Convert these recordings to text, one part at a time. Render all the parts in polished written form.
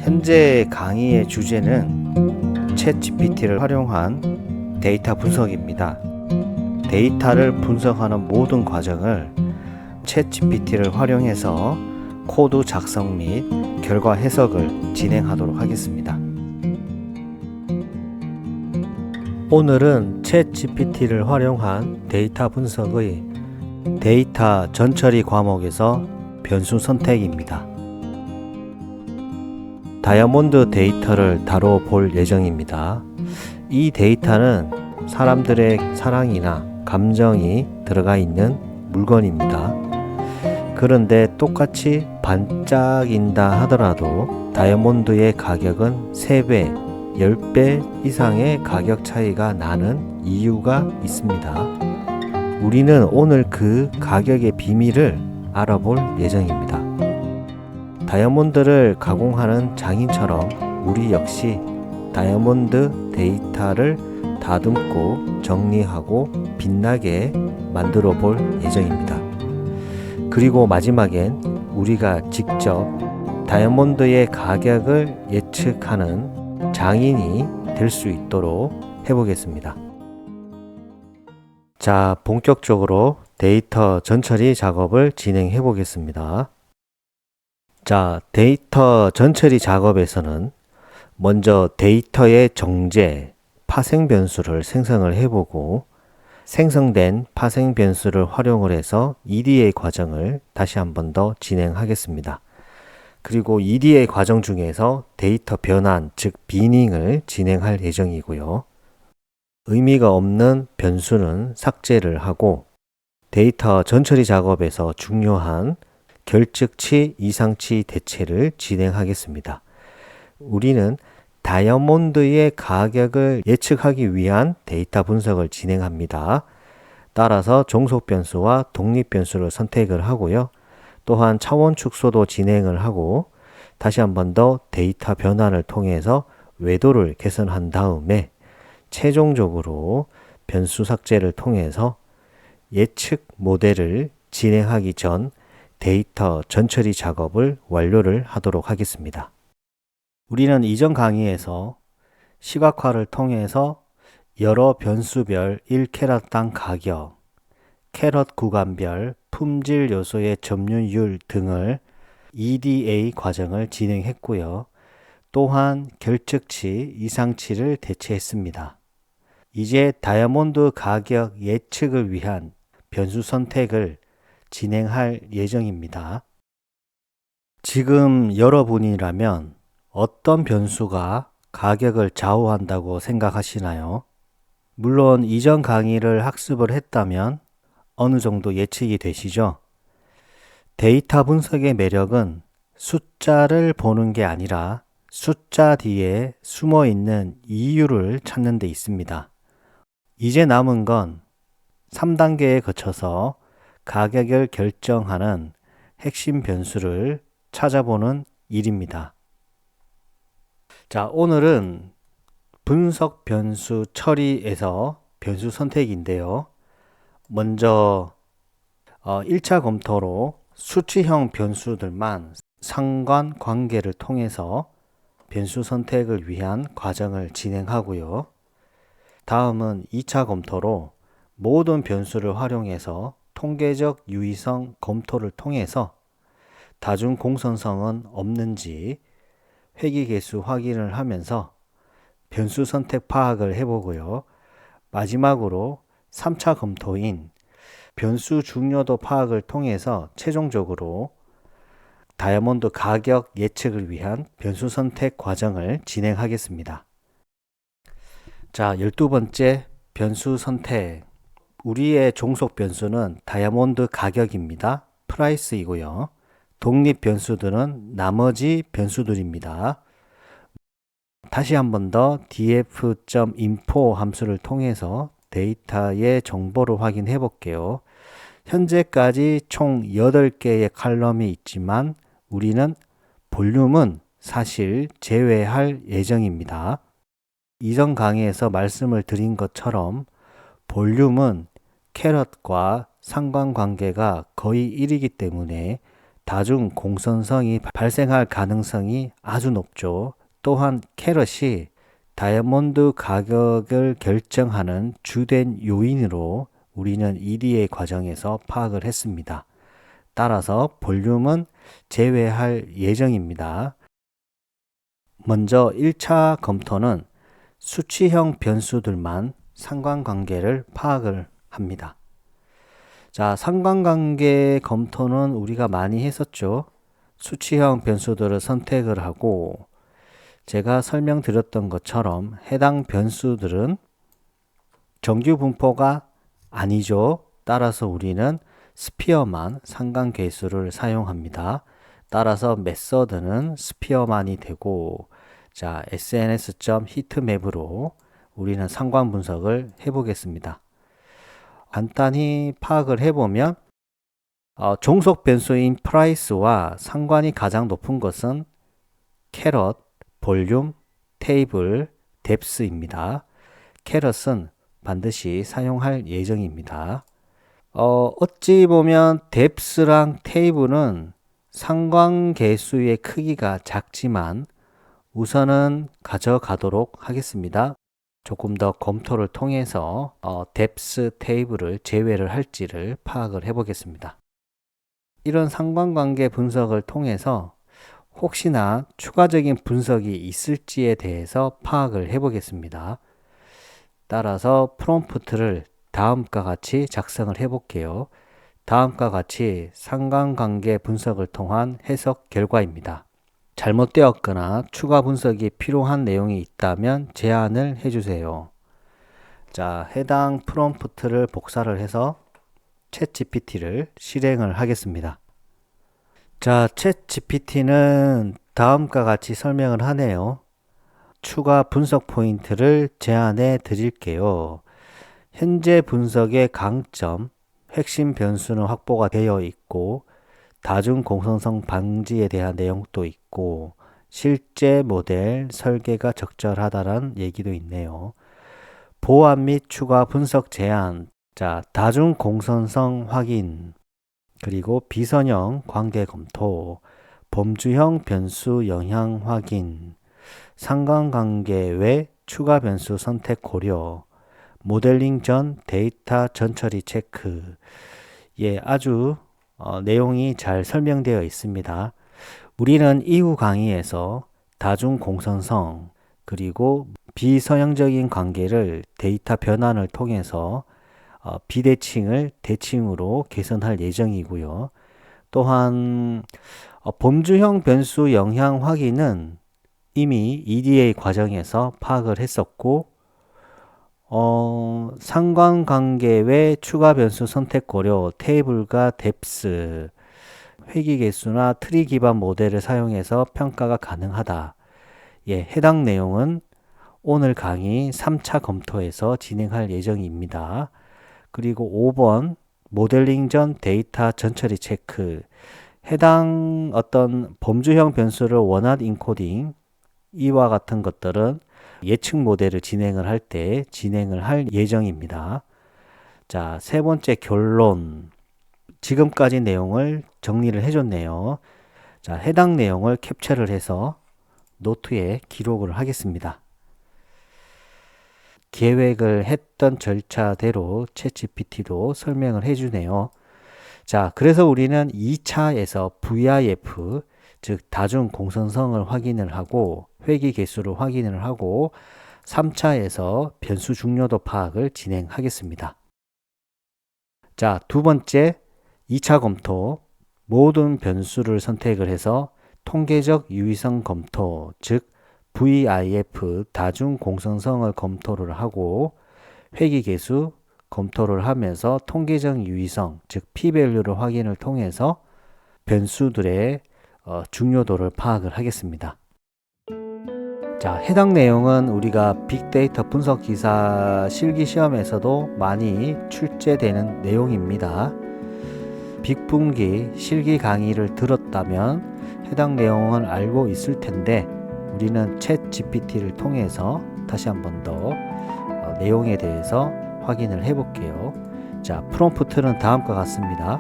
현재 강의의 주제는 챗GPT를 활용한 데이터 분석입니다. 데이터를 분석하는 모든 과정을 챗GPT를 활용해서 코드 작성 및 결과 해석을 진행하도록 하겠습니다. 오늘은 챗GPT를 활용한 데이터 분석의 데이터 전처리 과목에서 변수 선택입니다. 다이아몬드 데이터를 다뤄볼 예정입니다. 이 데이터는 사람들의 사랑이나 감정이 들어가 있는 물건입니다. 그런데 똑같이 반짝인다 하더라도 다이아몬드의 가격은 3배, 10배 이상의 가격 차이가 나는 이유가 있습니다. 우리는 오늘 그 가격의 비밀을 알아볼 예정입니다. 다이아몬드를 가공하는 장인처럼 우리 역시 다이아몬드 데이터를 다듬고 정리하고 빛나게 만들어 볼 예정입니다. 그리고 마지막엔 우리가 직접 다이아몬드의 가격을 예측하는 장인이 될 수 있도록 해보겠습니다. 자, 본격적으로 데이터 전처리 작업을 진행해 보겠습니다. 자, 데이터 전처리 작업에서는 먼저 데이터의 정제, 파생 변수를 생성을 해보고 생성된 파생 변수를 활용을 해서 EDA 과정을 다시 한 번 더 진행하겠습니다. 그리고 EDA 과정 중에서 데이터 변환, 즉 비닝을 진행할 예정이고요. 의미가 없는 변수는 삭제를 하고 데이터 전처리 작업에서 중요한 결측치, 이상치 대체를 진행하겠습니다. 우리는 다이아몬드의 가격을 예측하기 위한 데이터 분석을 진행합니다. 따라서 종속 변수와 독립 변수를 선택을 하고요. 또한 차원 축소도 진행을 하고 다시 한 번 더 데이터 변환을 통해서 외도를 개선한 다음에 최종적으로 변수 삭제를 통해서 예측 모델을 진행하기 전 데이터 전처리 작업을 완료를 하도록 하겠습니다. 우리는 이전 강의에서 시각화를 통해서 여러 변수별 1캐럿당 가격, 캐럿 구간별 품질 요소의 점유율 등을 EDA 과정을 진행했고요. 또한 결측치, 이상치를 대체했습니다. 이제 다이아몬드 가격 예측을 위한 변수 선택을 진행할 예정입니다. 지금 여러분이라면 어떤 변수가 가격을 좌우한다고 생각하시나요? 물론 이전 강의를 학습을 했다면 어느 정도 예측이 되시죠? 데이터 분석의 매력은 숫자를 보는 게 아니라 숫자 뒤에 숨어 있는 이유를 찾는 데 있습니다. 이제 남은 건 3단계에 거쳐서 가격을 결정하는 핵심 변수를 찾아보는 일입니다. 자, 오늘은 분석 변수 처리에서 변수 선택인데요. 먼저 1차 검토로 수치형 변수들만 상관관계를 통해서 변수 선택을 위한 과정을 진행하고요. 다음은 2차 검토로 모든 변수를 활용해서 통계적 유의성 검토를 통해서 다중 공선성은 없는지 회귀개수 확인을 하면서 변수 선택 파악을 해보고요. 마지막으로 3차 검토인 변수 중요도 파악을 통해서 최종적으로 다이아몬드 가격 예측을 위한 변수 선택 과정을 진행하겠습니다. 자, 12번째 변수 선택. 우리의 종속 변수는 다이아몬드 가격입니다. 프라이스이고요. 독립 변수들은 나머지 변수들입니다. 다시 한 번 더 df.info 함수를 통해서 데이터의 정보를 확인해 볼게요. 현재까지 총 8개의 칼럼이 있지만 우리는 볼륨은 사실 제외할 예정입니다. 이전 강의에서 말씀을 드린 것처럼 볼륨은 캐럿과 상관관계가 거의 1이기 때문에 다중 공선성이 발생할 가능성이 아주 높죠. 또한 캐럿이 다이아몬드 가격을 결정하는 주된 요인으로 우리는 EDA 과정에서 파악을 했습니다. 따라서 볼륨은 제외할 예정입니다. 먼저 1차 검토는 수치형 변수들만 상관관계를 파악을 합니다. 자, 상관관계 검토는 우리가 많이 했었죠. 수치형 변수들을 선택을 하고 제가 설명드렸던 것처럼 해당 변수들은 정규 분포가 아니죠. 따라서 우리는 스피어만 상관계수를 사용합니다. 따라서 메서드는 스피어만이 되고, 자, sns.heatmap으로 우리는 상관 분석을 해보겠습니다. 간단히 파악을 해보면 종속 변수인 프라이스와 상관이 가장 높은 것은 캐럿, 볼륨, 테이블, 뎁스입니다. 캐럿은 반드시 사용할 예정입니다. 어찌 보면 뎁스랑 테이블은 상관계수의 크기가 작지만 우선은 가져가도록 하겠습니다. 조금 더 검토를 통해서 뎁스 테이블을 제외를 할지를 파악을 해 보겠습니다. 이런 상관관계 분석을 통해서 혹시나 추가적인 분석이 있을지에 대해서 파악을 해 보겠습니다. 따라서 프롬프트를 다음과 같이 작성을 해 볼게요. 다음과 같이 상관관계 분석을 통한 해석 결과입니다. 잘못되었거나 추가 분석이 필요한 내용이 있다면 제안을 해주세요. 자, 해당 프롬프트를 복사를 해서 챗GPT를 실행을 하겠습니다. 자, 챗GPT는 다음과 같이 설명을 하네요. 추가 분석 포인트를 제안해 드릴게요. 현재 분석의 강점, 핵심 변수는 확보가 되어 있고 다중 공선성 방지에 대한 내용도 있고 실제 모델 설계가 적절하다는 얘기도 있네요. 보완 및 추가 분석 제안, 자, 다중 공선성 확인, 그리고 비선형 관계 검토, 범주형 변수 영향 확인, 상관관계 외 추가 변수 선택 고려, 모델링 전 데이터 전처리 체크. 예, 아주 내용이 잘 설명되어 있습니다. 우리는 이후 강의에서 다중 공선성 그리고 비선형적인 관계를 데이터 변환을 통해서 비대칭을 대칭으로 개선할 예정이고요. 또한 범주형 변수 영향 확인은 이미 EDA 과정에서 파악을 했었고 상관관계 외 추가 변수 선택 고려, 테이블과 뎁스, 회귀 개수나 트리 기반 모델을 사용해서 평가가 가능하다. 예, 해당 내용은 오늘 강의 3차 검토에서 진행할 예정입니다. 그리고 5번 모델링 전 데이터 전처리 체크. 해당 어떤 범주형 변수를 원한 인코딩 이와 같은 것들은 예측 모델을 진행을 할 때 진행을 할 예정입니다. 자, 세 번째 결론. 지금까지 내용을 정리를 해줬네요. 자, 해당 내용을 캡처를 해서 노트에 기록을 하겠습니다. 계획을 했던 절차대로 챗GPT도 설명을 해주네요. 자, 그래서 우리는 2차에서 VIF, 즉 다중 공선성을 확인을 하고 회귀 개수를 확인을 하고 3차에서 변수 중요도 파악을 진행하겠습니다. 자, 두 번째 2차 검토, 모든 변수를 선택을 해서 통계적 유의성 검토, 즉 VIF 다중 공선성을 검토를 하고 회귀 개수 검토를 하면서 통계적 유의성, 즉 p-value를 확인을 통해서 변수들의 중요도를 파악을 하겠습니다. 자, 해당 내용은 우리가 빅데이터 분석 기사 실기 시험에서도 많이 출제되는 내용입니다. 빅분기 실기 강의를 들었다면 해당 내용을 알고 있을 텐데 우리는 챗 GPT를 통해서 다시 한 번 더 내용에 대해서 확인을 해 볼게요. 자, 프롬프트는 다음과 같습니다.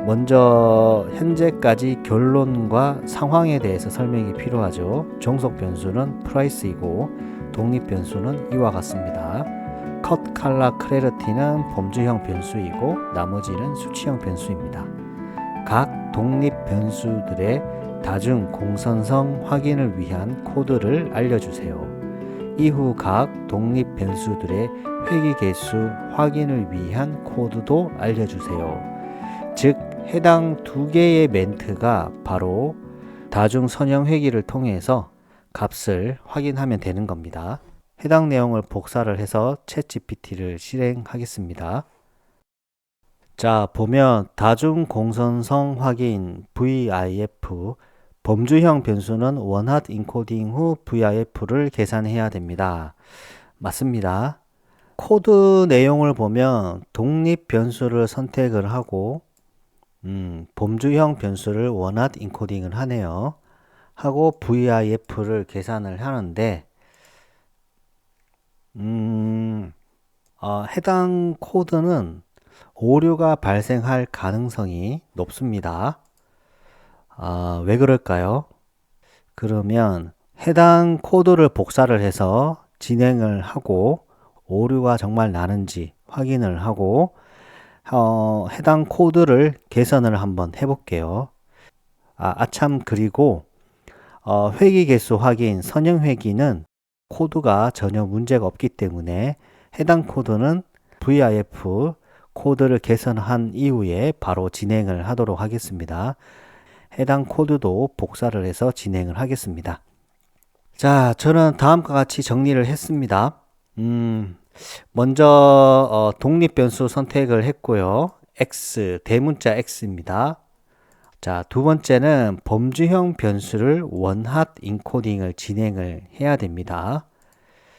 먼저 현재까지 결론과 상황에 대해서 설명이 필요하죠. 종속 변수는 price이고 독립 변수는 이와 같습니다. cut, color, clarity는 범주형 변수이고 나머지는 수치형 변수입니다. 각 독립 변수들의 다중 공선성 확인을 위한 코드를 알려주세요. 이후 각 독립 변수들의 회귀 개수 확인을 위한 코드도 알려주세요. 즉 해당 두 개의 멘트가 바로 다중 선형 회귀를 통해서 값을 확인하면 되는 겁니다. 해당 내용을 복사를 해서 챗GPT를 실행하겠습니다. 자, 보면 다중 공선성 확인 VIF 범주형 변수는 원핫 인코딩 후 VIF를 계산해야 됩니다. 맞습니다. 코드 내용을 보면 독립 변수를 선택을 하고 범주형 변수를 원핫 인코딩을 하네요. 하고 VIF를 계산을 하는데 해당 코드는 오류가 발생할 가능성이 높습니다. 왜 그럴까요? 그러면 해당 코드를 복사를 해서 진행을 하고 오류가 정말 나는지 확인을 하고 해당 코드를 개선을 한번 해볼게요. 아참 그리고 회귀 개수 확인, 선형 회귀는 코드가 전혀 문제가 없기 때문에 해당 코드는 VIF 코드를 개선한 이후에 바로 진행을 하도록 하겠습니다. 해당 코드도 복사를 해서 진행을 하겠습니다. 자, 저는 다음과 같이 정리를 했습니다. 먼저 독립 변수 선택을 했고요. X, 대문자 X입니다. 자, 두 번째는 범주형 변수를 원핫 인코딩을 진행을 해야 됩니다.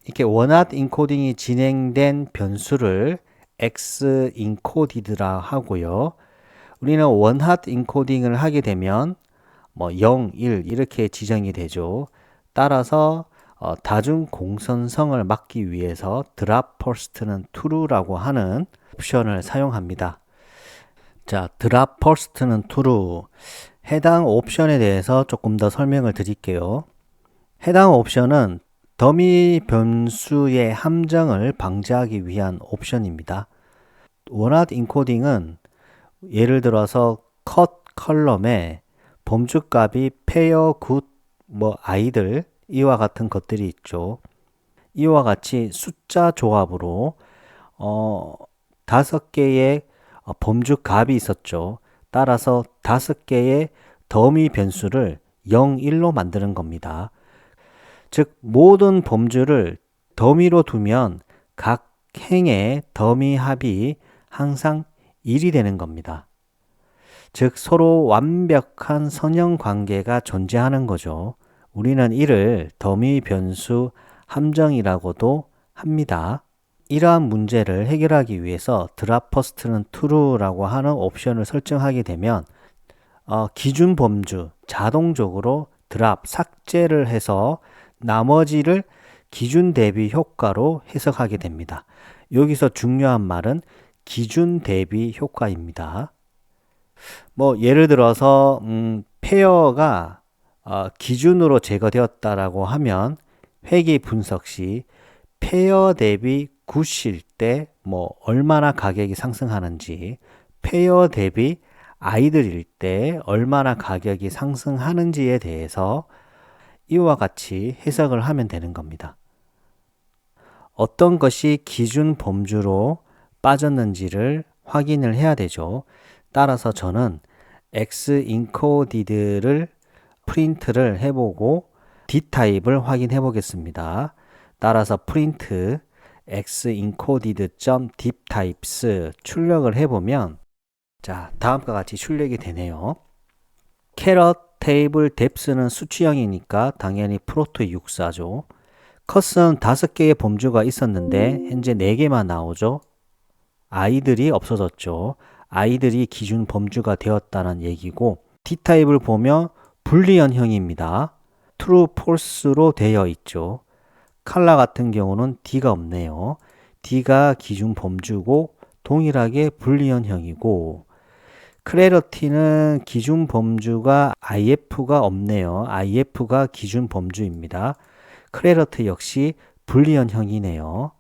이렇게 원핫 인코딩이 진행된 변수를 X 인코디드라 하고요. 우리는 원핫 인코딩을 하게 되면 0, 1 이렇게 지정이 되죠. 따라서 다중 공선성을 막기 위해서 drop first는 true라고 하는 옵션을 사용합니다. 자, drop first는 true. 해당 옵션에 대해서 조금 더 설명을 드릴게요. 해당 옵션은 더미 변수의 함정을 방지하기 위한 옵션입니다. 원핫 인코딩은 예를 들어서 cut 컬럼에 범주값이 pair, good, 아이들 이와 같은 것들이 있죠. 이와 같이 숫자 조합으로 5개의 범주값이 있었죠. 따라서 5개의 더미 변수를 0, 1로 만드는 겁니다. 즉 모든 범주를 더미로 두면 각 행의 더미 합이 항상 1이 되는 겁니다. 즉 서로 완벽한 선형 관계가 존재하는 거죠. 우리는 이를 더미 변수 함정이라고도 합니다. 이러한 문제를 해결하기 위해서 drop first는 true라고 하는 옵션을 설정하게 되면 기준 범주 자동적으로 drop 삭제를 해서 나머지를 기준 대비 효과로 해석하게 됩니다. 여기서 중요한 말은 기준 대비 효과입니다. 예를 들어서 페어가 기준으로 제거되었다라고 하면 회귀 분석 시 페어 대비 굿일 때 얼마나 가격이 상승하는지, 페어 대비 아이들일 때 얼마나 가격이 상승하는지에 대해서 이와 같이 해석을 하면 되는 겁니다. 어떤 것이 기준 범주로 빠졌는지를 확인을 해야 되죠. 따라서 저는 X encoded를 프린트를 해보고 d타입을 확인해 보겠습니다. 따라서 print x encoded.dtypes 출력을 해보면 자, 다음과 같이 출력이 되네요. 캐럿 테이블 depth는 수치형이니까 당연히 프로토 육사죠. 컷은 5개의 범주가 있었는데 현재 4개만 나오죠. 아이들이 없어졌죠. 아이들이 기준 범주가 되었다는 얘기고 d타입을 보면 불리언형입니다. true, false로 되어 있죠. 컬러 같은 경우는 D가 없네요. D가 기준 범주고 동일하게 불리언형이고 클래리티는 기준 범주가 if가 없네요. if가 기준 범주입니다. 클래리티 역시 불리언형이네요.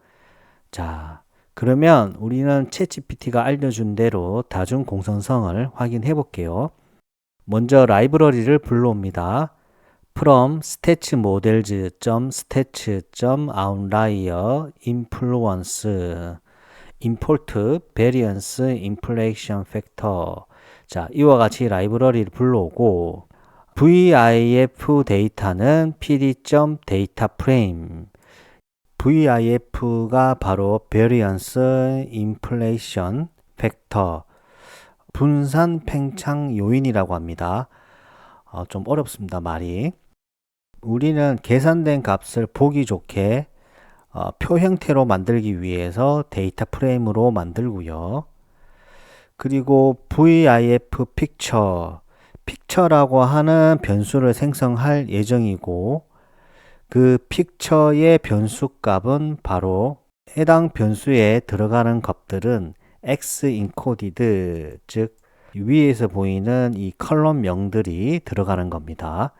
자, 그러면 우리는 챗GPT가 알려준 대로 다중 공선성을 확인해 볼게요. 먼저 라이브러리를 불러옵니다. from statemodels.stats.outlier influence import variance inflation factor. 자, 이와 같이 라이브러리를 불러오고 VIF 데이터는 pd.dataframe VIF가 바로 variance inflation factor 분산 팽창 요인이라고 합니다. 좀 어렵습니다, 말이. 우리는 계산된 값을 보기 좋게 표 형태로 만들기 위해서 데이터 프레임으로 만들고요. 그리고 VIF 픽처라고 하는 변수를 생성할 예정이고 그 픽처의 변수 값은 바로 해당 변수에 들어가는 값들은 X encoded, 즉 위에서 보이는 이 컬럼명들이 들어가는 겁니다.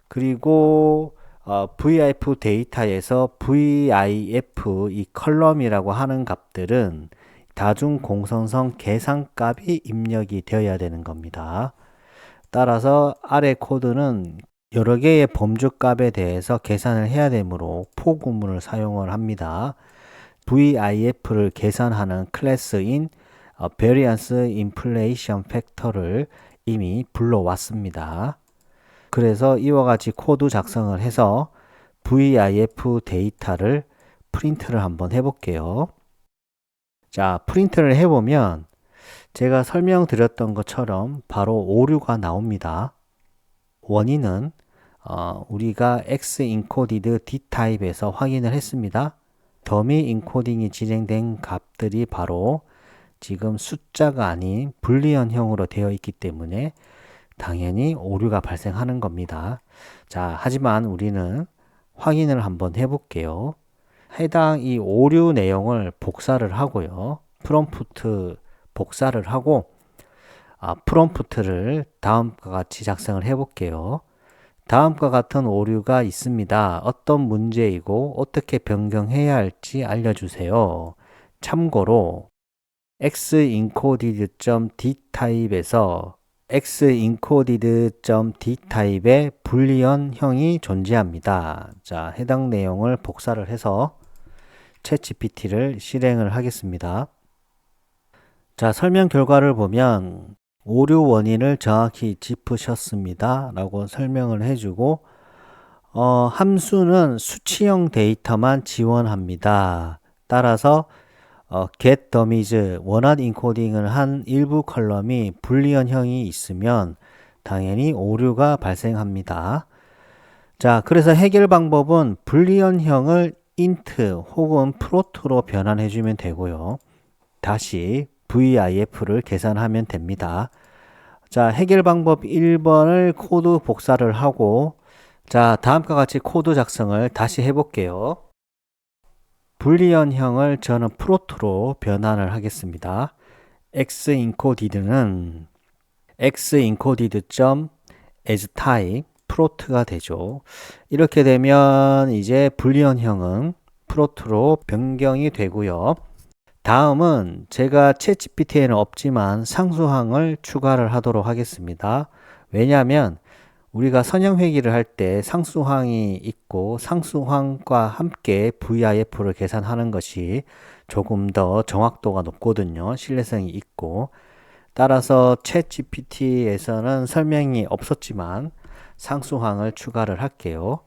그리고 VIF 데이터에서 VIF 이 컬럼이라고 하는 값들은 다중 공선성 계산값이 입력이 되어야 되는 겁니다. 따라서 아래 코드는 여러 개의 범주 값에 대해서 계산을 해야 되므로 for 구문을 사용을 합니다. VIF를 계산하는 클래스인 variance inflation factor를 이미 불러왔습니다. 그래서 이와 같이 코드 작성을 해서 VIF 데이터를 프린트를 한번 해볼게요. 자, 프린트를 해보면 제가 설명드렸던 것처럼 바로 오류가 나옵니다. 원인은 우리가 X encoded D 타입에서 확인을 했습니다. 더미 인코딩이 진행된 값들이 바로 지금 숫자가 아닌 불리언형으로 되어 있기 때문에 당연히 오류가 발생하는 겁니다. 자, 하지만 우리는 확인을 한번 해볼게요. 해당 이 오류 내용을 복사를 하고요. 프롬프트 복사를 하고 프롬프트를 다음과 같이 작성을 해볼게요. 다음과 같은 오류가 있습니다. 어떤 문제이고 어떻게 변경해야 할지 알려주세요. 참고로 xencoded.d타입에서 xencoded.d타입의 불리언형이 존재합니다. 자, 해당 내용을 복사를 해서 챗GPT를 실행을 하겠습니다. 자, 설명 결과를 보면 오류 원인을 정확히 짚으셨습니다 라고 설명을 해주고 함수는 수치형 데이터만 지원합니다. 따라서 get dummies 원한 인코딩을 한 일부 컬럼이 불리언형이 있으면 당연히 오류가 발생합니다. 자, 그래서 해결 방법은 불리언형을 int 혹은 float로 변환해 주면 되고요. 다시 VIF를 계산하면 됩니다. 자, 해결 방법 1번을 코드 복사를 하고 자, 다음과 같이 코드 작성을 다시 해볼게요. 불리언형을 저는 프로트로 변환을 하겠습니다. xencoded는 xencoded.asType 프로트가 되죠. 이렇게 되면 이제 불리언형은 프로트로 변경이 되고요. 다음은 제가 챗GPT에는 없지만 상수항을 추가를 하도록 하겠습니다. 왜냐하면 우리가 선형회귀를 할 때 상수항이 있고 상수항과 함께 VIF를 계산하는 것이 조금 더 정확도가 높거든요. 신뢰성이 있고. 따라서 챗GPT에서는 설명이 없었지만 상수항을 추가를 할게요.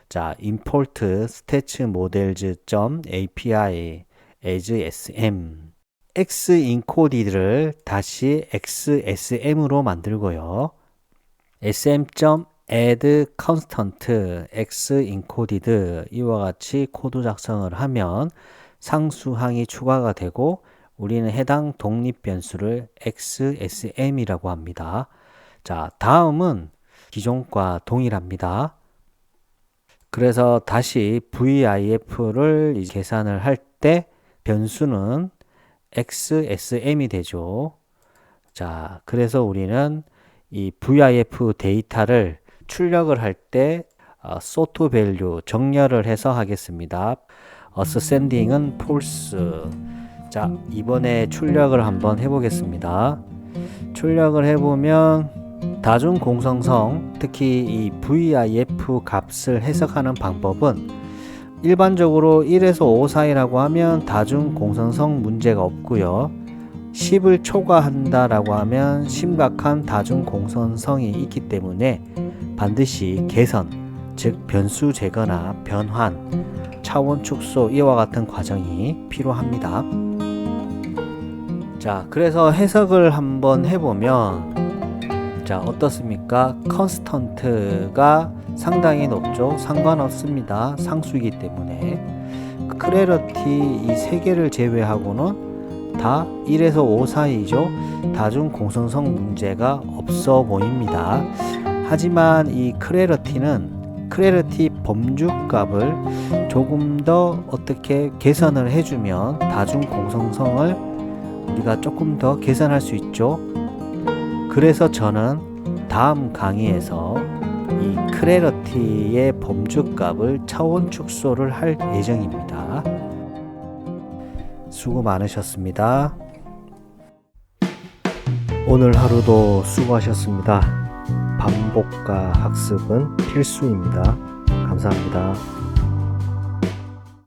자, import statemodels.api as sm xencoded를 다시 xsm으로 만들고요. sm.add constant xencoded 이와 같이 코드 작성을 하면 상수항이 추가가 되고 우리는 해당 독립 변수를 xsm이라고 합니다. 자, 다음은 기존과 동일합니다. 그래서 다시 VIF를 계산을 할 때 변수는 xsm이 되죠. 자, 그래서 우리는 이 VIF 데이터를 출력을 할 때 sort value 정렬을 해서 하겠습니다. ascending은 false. 자, 이번에 출력을 한번 해보겠습니다. 출력을 해보면 다중공성성, 특히 이 VIF 값을 해석하는 방법은 일반적으로 1에서 5 사이라고 하면 다중공성성 문제가 없고요. 10을 초과한다 라고 하면 심각한 다중공성성이 있기 때문에 반드시 개선, 즉 변수 제거나 변환, 차원 축소 이와 같은 과정이 필요합니다. 자, 그래서 해석을 한번 해보면 자, 어떻습니까? 컨스턴트가 상당히 높죠. 상관없습니다. 상수이기 때문에. 클래리티 이 세 개를 제외하고는 다 1에서 5 사이죠. 다중공성성 문제가 없어 보입니다. 하지만 이 클래리티 범주값을 조금 더 어떻게 개선을 해주면 다중공성성을 우리가 조금 더 개선할 수 있죠. 그래서 저는 다음 강의에서 이 클래리티의 범주값을 차원 축소를 할 예정입니다. 수고 많으셨습니다. 오늘 하루도 수고하셨습니다. 반복과 학습은 필수입니다. 감사합니다.